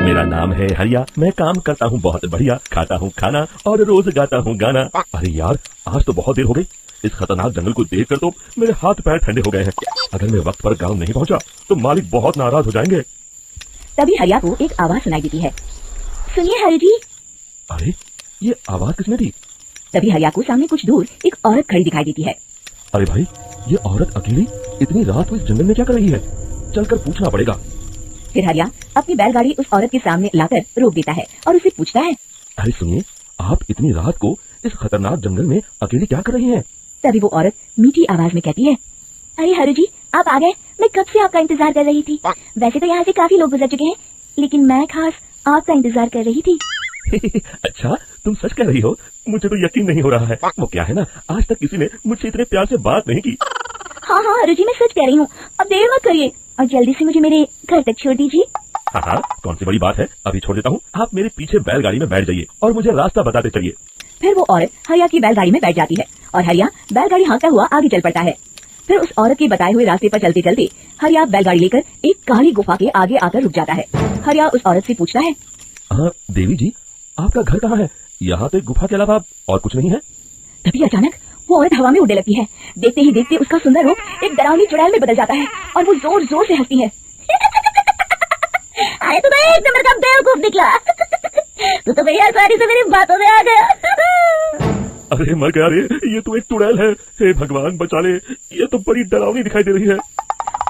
मेरा नाम है हरिया, मैं काम करता हूँ बहुत बढ़िया, खाता हूँ खाना और रोज गाता हूँ गाना। अरे यार, आज तो बहुत देर हो गई। इस खतरनाक जंगल को देखकर तो मेरे हाथ पैर ठंडे हो गए हैं। अगर मैं वक्त पर गांव नहीं पहुंचा तो मालिक बहुत नाराज हो जाएंगे। तभी हरिया को एक आवाज सुनाई देती है। सुनिए हरि जी। अरे, ये आवाज किसने दी? तभी हरिया को सामने कुछ दूर एक औरत खड़ी दिखाई देती है। अरे भाई, ये औरत अकेली इतनी रात को इस जंगल में क्या कर रही है? चलकर पूछना पड़ेगा। फिर हरिया अपनी बैलगाड़ी उस औरत के सामने लाकर रोक देता है और उसे पूछता है, अरे सुनिए, आप इतनी रात को इस खतरनाक जंगल में अकेली क्या कर रही हैं? तभी वो औरत मीठी आवाज में कहती है, अरे हरि जी, आप आ गए। मैं कब से आपका इंतजार कर रही थी। वैसे तो यहाँ से काफी लोग गुजर चुके हैं, लेकिन मैं खास आपका इंतजार कर रही थी। अच्छा, तुम सच कह रही हो? मुझे तो यकीन नहीं हो रहा है। वो क्या है ना, आज तक किसी ने मुझसे इतने प्यार से बात नहीं की। हाँ हाँ हरि जी, मैं सच कह रही हूँ। अब देर मत करिए और जल्दी से मुझे मेरे घर तक छोड़ दीजिए। हाँ हाँ, कौन सी बड़ी बात है, अभी छोड़ देता हूँ। आप मेरे पीछे बैलगाड़ी में बैठ जाइए और मुझे रास्ता बताते चलिए। फिर वो औरत हरिया की बैलगाड़ी में बैठ जाती है और हरिया बैलगाड़ी हाँकता हुआ आगे चल पड़ता है। फिर उस औरत के बताए हुए रास्ते पर चलते चलते हरिया बैलगाड़ी लेकर एक काली गुफा के आगे आकर रुक जाता है। हरिया उस औरत से पूछता है, हाँ देवी जी, आपका घर कहाँ है? यहाँ तो एक गुफा के अलावा और कुछ नहीं है। तभी अचानक वो औरत हवा में उड़ने लगती है। देखते ही देखते उसका सुंदर रूप एक डरावनी चुड़ैल में बदल जाता है और वो जोर जोर से हंसती है। अरे तू तो एक नंबर का बेवकूफ निकला। तू तो भैया आसानी से मेरी बातों में आ गया। अरे मर गया रे, ये तो एक चुड़ैल है। हे भगवान बचा ले, ये तो बड़ी डरावनी दिखाई दे रही है।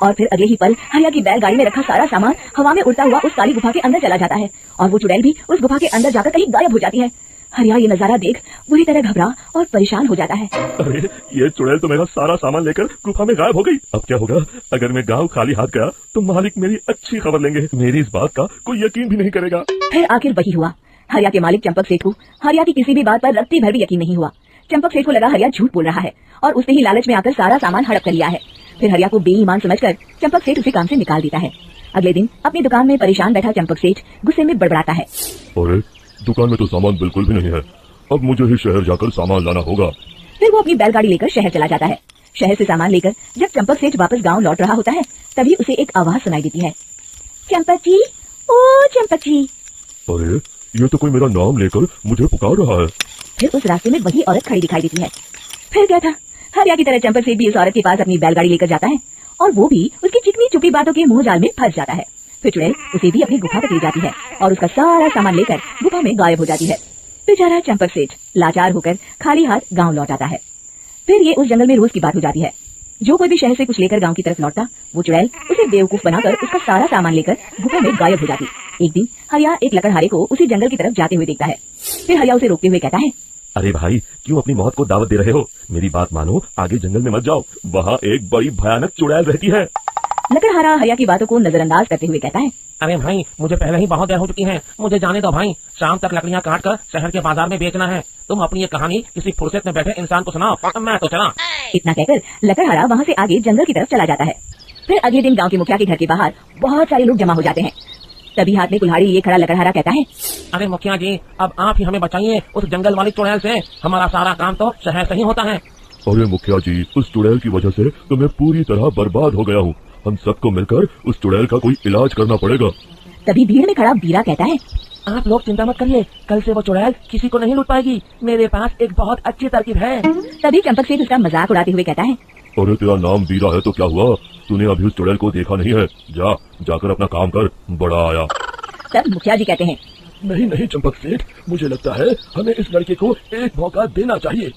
और फिर अगले ही पल हरिया की बैलगाड़ी में रखा सारा सामान हवा में उड़ता हुआ उस काली गुफा के अंदर चला जाता है और वो चुड़ैल भी उस गुफा के अंदर जाकर कहीं गायब हो जाती है। हरिया ये नजारा देख बुरी तरह घबरा और परेशान हो जाता है। अरे, ये चुड़ैल तो मेरा सारा सामान लेकर गुफा में गायब हो गई। अब क्या होगा? अगर मैं गांव खाली हाथ गया तो मालिक मेरी अच्छी खबर लेंगे। मेरी इस बात का कोई यकीन भी नहीं करेगा। फिर आखिर वही हुआ। हरिया के मालिक चंपक सेठ को हरिया की किसी भी बात पर रत्ती भर भी यकीन नहीं हुआ। चंपक सेठ को लगा हरिया झूठ बोल रहा है और उसने ही लालच में आकर सारा सामान हड़प कर लिया है। फिर हरिया को बेईमान समझकर चंपक सेठ उसे काम से निकाल देता है। अगले दिन अपनी दुकान में परेशान बैठा चंपक सेठ गुस्से में बड़बड़ाता है, अरे, दुकान में तो सामान बिल्कुल भी नहीं है। अब मुझे ही शहर जाकर सामान लाना होगा। फिर वो अपनी बैलगाड़ी लेकर शहर चला जाता है। शहर से सामान लेकर जब चंपक सेठ वापस गांव लौट रहा होता है तभी उसे एक आवाज सुनाई देती है, चंपक जी, ओ चंपक जी। अरे, ये तो कोई मेरा नाम लेकर मुझे पुकार रहा है। फिर उस रास्ते में वही औरत खड़ी दिखाई देती है। फिर क्या था, हरिया की तरह चंपक सेठ भी उस औरत के पास अपनी बैलगाड़ी लेकर जाता है और वो भी उसकी चिकनी चुपड़ी बातों के मुंह जाल में फंस जाता है। फिर चुड़ैल उसे भी अपनी गुफा तक ले जाती है और उसका सारा सामान लेकर गुफा में गायब हो जाती है। बेचारा चंपक सेठ लाचार होकर खाली हाथ गांव लौट आता है। फिर ये उस जंगल में रोज की बात हो जाती है। जो कोई भी शहर से कुछ लेकर गांव की तरफ लौटता, वो चुड़ैल उसे बेवकूफ बनाकर उसका सारा सामान लेकर गुफा में गायब हो जाती। एक दिन हरिया एक लकड़हारे को उसी जंगल की तरफ जाते हुए देखता है। फिर हरिया उसे रोकते हुए कहता है, अरे भाई, क्यों अपनी मौत को दावत दे रहे हो? मेरी बात मानो, आगे जंगल में मत जाओ, वहाँ एक बड़ी भयानक चुड़ैल रहती है। लकड़हारा हरिया की बातों को नजरअंदाज करते हुए कहता है, अरे भाई, मुझे पहले ही बहुत देर हो चुकी है, मुझे जाने दो भाई। शाम तक लकड़ियाँ काट कर शहर के बाजार में बेचना है। तुम अपनी ये कहानी किसी फुर्सत में बैठे इंसान को सुनाओ, मैं तो चला। इतना कहकर लकड़हारा वहाँ से आगे जंगल की तरफ चला जाता है। फिर अगले दिन गाँव के मुखिया के घर के बाहर बहुत सारे लोग जमा हो जाते हैं। तभी हाथ में कुल्हाड़ी लिए खड़ा लकड़हारा कहता है, अरे मुखिया जी, अब आप ही हमें बचाइए उस जंगल वाली चुड़ैल से। हमारा सारा काम तो शहर से ही होता है। अरे मुखिया जी, उस चुड़ैल की वजह से तो मैं पूरी तरह बर्बाद हो गया हूँ। हम सबको मिलकर उस चुड़ैल का कोई इलाज करना पड़ेगा। तभी भीड़ में खड़ा बीरा कहता है, आप लोग चिंता मत करिए, कल से वो चुड़ैल किसी को नहीं लूट पाएगी। मेरे पास एक बहुत अच्छी तरकीब है। तभी चंपक सेठ उसका मजाक उड़ाते हुए कहता है, अरे तेरा नाम बीरा है तो क्या हुआ? तूने अभी उस चुड़ैल को देखा नहीं है? जाकर अपना काम कर, बड़ा आया। तब मुखिया जी कहते हैं, नहीं नहीं चंपक सेठ, मुझे लगता है हमें इस लड़के को एक मौका देना चाहिए।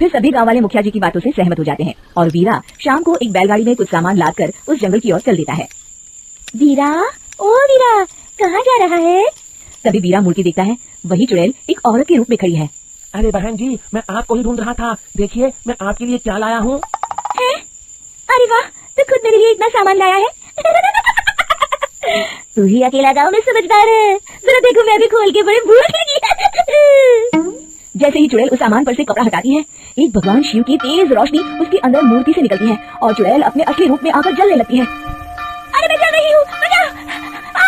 फिर सभी गांव वाले मुखिया जी की बातों से सहमत हो जाते हैं और वीरा शाम को एक बैलगाड़ी में कुछ सामान लादकर उस जंगल की ओर चल देता है। वीरा, ओ वीरा, कहाँ जा रहा है? तभी वीरा मुड़ के देखता है, वही चुड़ैल एक औरत के रूप में खड़ी है। अरे बहन जी, मैं आपको ही ढूंढ रहा था। देखिए, मैं आपके लिए क्या लाया हूँ। अरे वाह, तू खुद मेरे लिए इतना सामान लाया है। तू ही अकेला गाँव में समझदार है। जरा देखो, मैं भी खोल के बड़े भूख लगी। जैसे ही चुड़ैल उस सामान पर से कपड़ा हटाती है, एक भगवान शिव की तेज रोशनी उसके अंदर मूर्ति से निकलती है और चुड़ैल अपने असली रूप में आकर जलने लगती है। अरे मैं जल रही हूँ, बचाओ,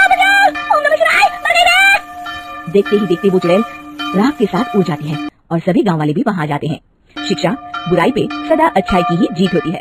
बचाओ, ओम नमः शिवाय, बचाओ। देखते ही देखते वो चुड़ैल राख के साथ उड़ जाती है और सभी गाँव वाले भी वहाँ जाते हैं। शिक्षा बुराई पे सदा अच्छाई की ही जीत होती है।